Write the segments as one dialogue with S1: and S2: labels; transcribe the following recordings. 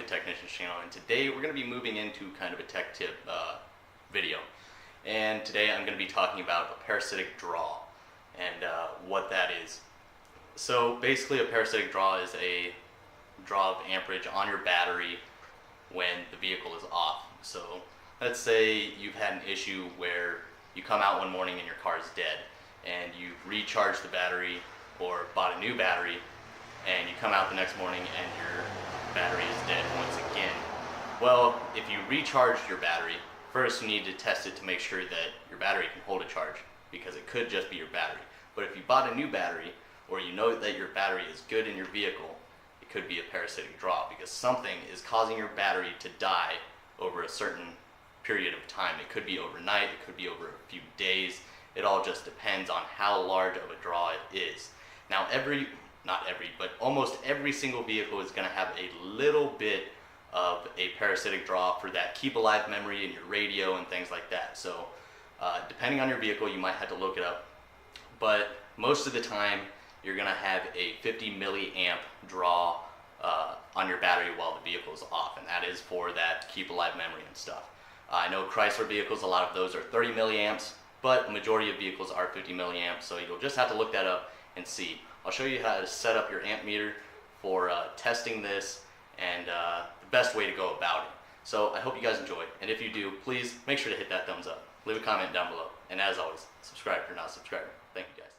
S1: the Technician's channel, and today we're going to be moving into kind of a tech tip video. And today I'm going to be talking about a parasitic draw and what that is. So basically a parasitic draw is a draw of amperage on your battery when the vehicle is off. So let's say you've had an issue where you come out one morning and your car is dead, and you've recharged the battery or bought a new battery, and you come out the next morning and your battery is dead once again. Well, if you recharged your battery, first you need to test it to make sure that your battery can hold a charge, because it could just be your battery. But if you bought a new battery, or you know that your battery is good in your vehicle, it could be a parasitic draw, because something is causing your battery to die over a certain period of time. It could be overnight, it could be over a few days. It all just depends on how large of a draw it is. Now but almost every single vehicle is going to have a little bit of a parasitic draw for that keep alive memory in your radio and things like that. So depending on your vehicle, you might have to look it up, but most of the time you're going to have a 50 milliamp draw on your battery while the vehicle is off, and that is for that keep alive memory and stuff. I know Chrysler vehicles, a lot of those are 30 milliamps, but the majority of vehicles are 50 milliamps, so you'll just have to look that up and see. I'll show you how to set up your amp meter for testing this and the best way to go about it. So I hope you guys enjoy, and if you do, please make sure to hit that thumbs up. Leave a comment down below, and as always, subscribe if you're not a subscriber. Thank you guys.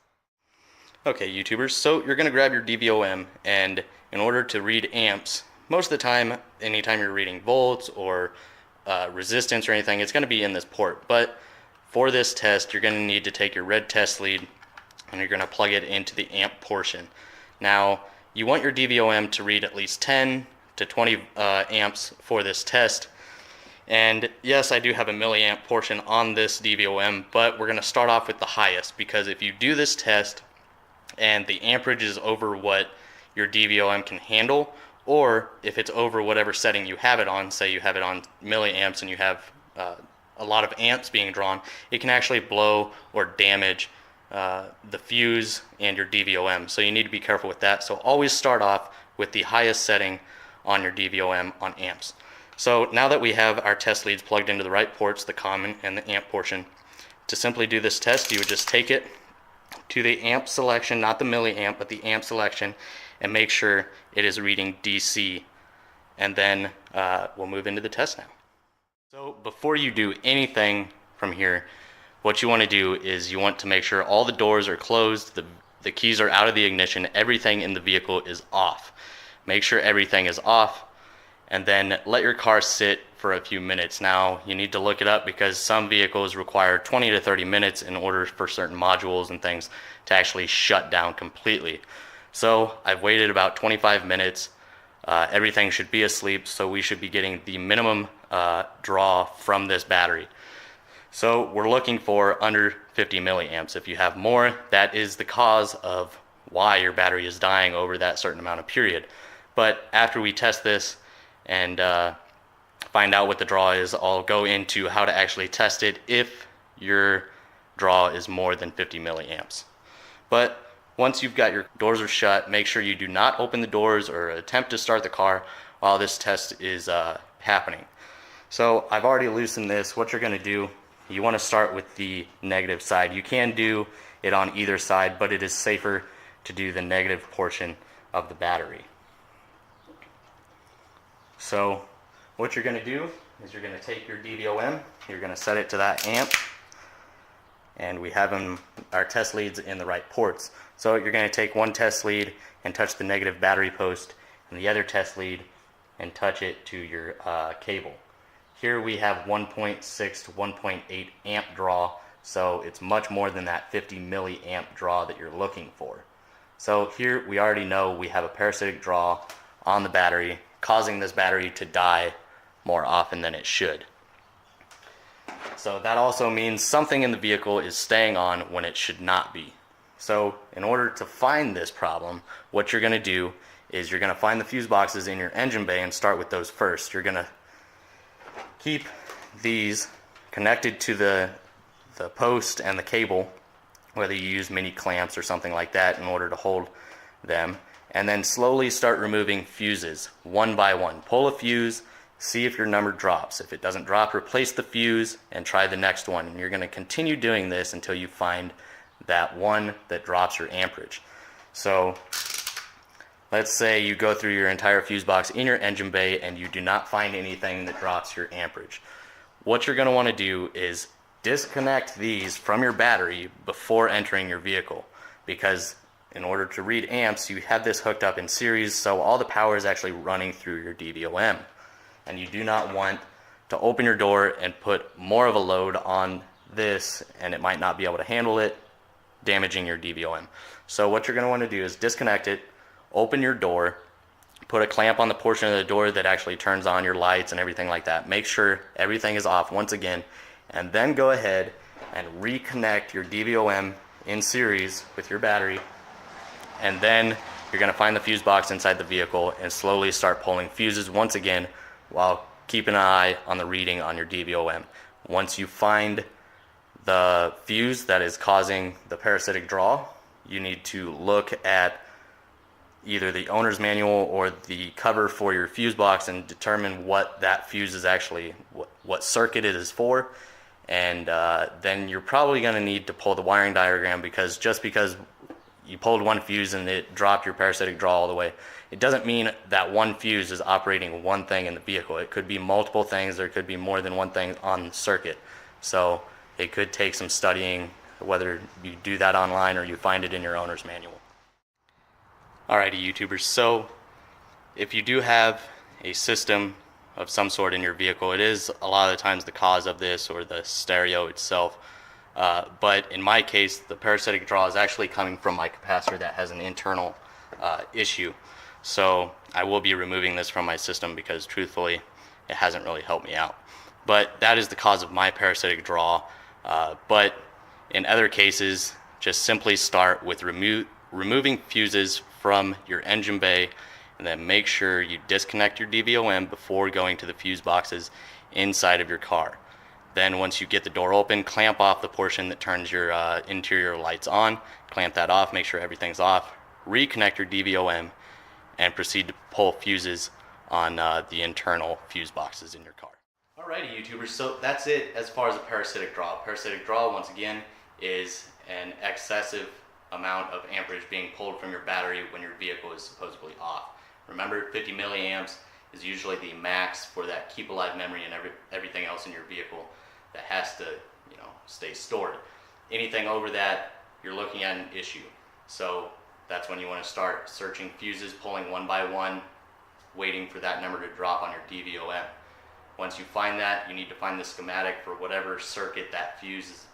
S1: Okay, YouTubers, so you're going to grab your DVOM, and in order to read amps, most of the time, anytime you're reading volts or resistance or anything, it's going to be in this port. But for this test, you're going to need to take your red test lead and you're going to plug it into the amp portion. Now, you want your DVOM to read at least 10 to 20 amps for this test. And yes, I do have a milliamp portion on this DVOM, but we're going to start off with the highest, because if you do this test and the amperage is over what your DVOM can handle, or if it's over whatever setting you have it on, say you have it on milliamps and you have a lot of amps being drawn, it can actually blow or damage the fuse and your DVOM. So you need to be careful with that. So always start off with the highest setting on your DVOM on amps. So now that we have our test leads plugged into the right ports, the common and the amp portion, to simply do this test, you would just take it to the amp selection, not the milliamp, but the amp selection, and make sure it is reading DC. And then we'll move into the test now. So before you do anything from here, what you want to do is you want to make sure all the doors are closed, the keys are out of the ignition, everything in the vehicle is off. Make sure everything is off, and then let your car sit for a few minutes. Now, you need to look it up, because some vehicles require 20 to 30 minutes in order for certain modules and things to actually shut down completely. So I've waited about 25 minutes. Everything should be asleep, so we should be getting the minimum draw from this battery. So we're looking for under 50 milliamps. If you have more, that is the cause of why your battery is dying over that certain amount of period. But after we test this and find out what the draw is, I'll go into how to actually test it if your draw is more than 50 milliamps. But once you've got your doors are shut, make sure you do not open the doors or attempt to start the car while this test is happening. So I've already loosened this. What you're going to do, you want to start with the negative side. You can do it on either side, but it is safer to do the negative portion of the battery. So what you're going to do is you're going to take your DVOM, you're going to set it to that amp, and we have our test leads in the right ports. So you're going to take one test lead and touch the negative battery post, and the other test lead and touch it to your cable. Here we have 1.6 to 1.8 amp draw, so it's much more than that 50 milliamp draw that you're looking for. So here we already know we have a parasitic draw on the battery, causing this battery to die more often than it should. So that also means something in the vehicle is staying on when it should not be. So in order to find this problem, what you're going to do is you're going to find the fuse boxes in your engine bay and start with those first. You're going to keep these connected to the post and the cable, whether you use mini clamps or something like that in order to hold them. and then slowly start removing fuses one by one. Pull a fuse, see if your number drops. If it doesn't drop, replace the fuse and try the next one. And you're going to continue doing this until you find that one that drops your amperage. So let's say you go through your entire fuse box in your engine bay and you do not find anything that drops your amperage. What you're going to want to do is disconnect these from your battery before entering your vehicle, because in order to read amps, you have this hooked up in series, so all the power is actually running through your DVOM. And you do not want to open your door and put more of a load on this, and it might not be able to handle it, damaging your DVOM. So what you're going to want to do is disconnect it, open your door, put a clamp on the portion of the door that actually turns on your lights and everything like that. Make sure everything is off once again, and then go ahead and reconnect your DVOM in series with your battery. And then you're going to find the fuse box inside the vehicle and slowly start pulling fuses once again while keeping an eye on the reading on your DVOM. Once you find the fuse that is causing the parasitic draw, you need to look at either the owner's manual or the cover for your fuse box and determine what that fuse is actually, what circuit it is for. And then you're probably going to need to pull the wiring diagram, because just because you pulled one fuse and it dropped your parasitic draw all the way, it doesn't mean that one fuse is operating one thing in the vehicle. It could be multiple things. There could be more than one thing on the circuit. So it could take some studying, whether you do that online or you find it in your owner's manual. Alrighty, YouTubers, so if you do have a system of some sort in your vehicle, it is a lot of the times the cause of this or the stereo itself. But in my case, the parasitic draw is actually coming from my capacitor that has an internal issue. So I will be removing this from my system because truthfully, it hasn't really helped me out. But that is the cause of my parasitic draw. But in other cases, just simply start with removing fuses from your engine bay, and then make sure you disconnect your DVOM before going to the fuse boxes inside of your car. Then once you get the door open, clamp off the portion that turns your interior lights on, clamp that off, make sure everything's off, reconnect your DVOM, and proceed to pull fuses on the internal fuse boxes in your car. Alrighty, YouTubers, so that's it as far as a parasitic draw. Parasitic draw, once again, is an excessive amount of amperage being pulled from your battery when your vehicle is supposedly off. Remember, 50 milliamps is usually the max for that keep alive memory and everything else in your vehicle that has to, stay stored. Anything over that, you're looking at an issue. So that's when you want to start searching fuses, pulling one by one, waiting for that number to drop on your DVOM. Once you find that, you need to find the schematic for whatever circuit that fuse is,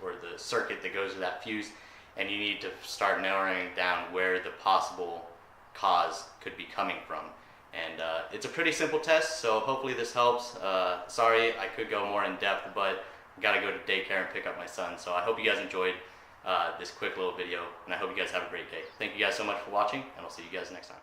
S1: or the circuit that goes to that fuse, and you need to start narrowing down where the possible cause could be coming from. And it's a pretty simple test, so hopefully this helps. Sorry I could go more in depth, but I gotta go to daycare and pick up my son, so I hope you guys enjoyed this quick little video, and I hope you guys have a great day. Thank you guys so much for watching, and I'll see you guys next time.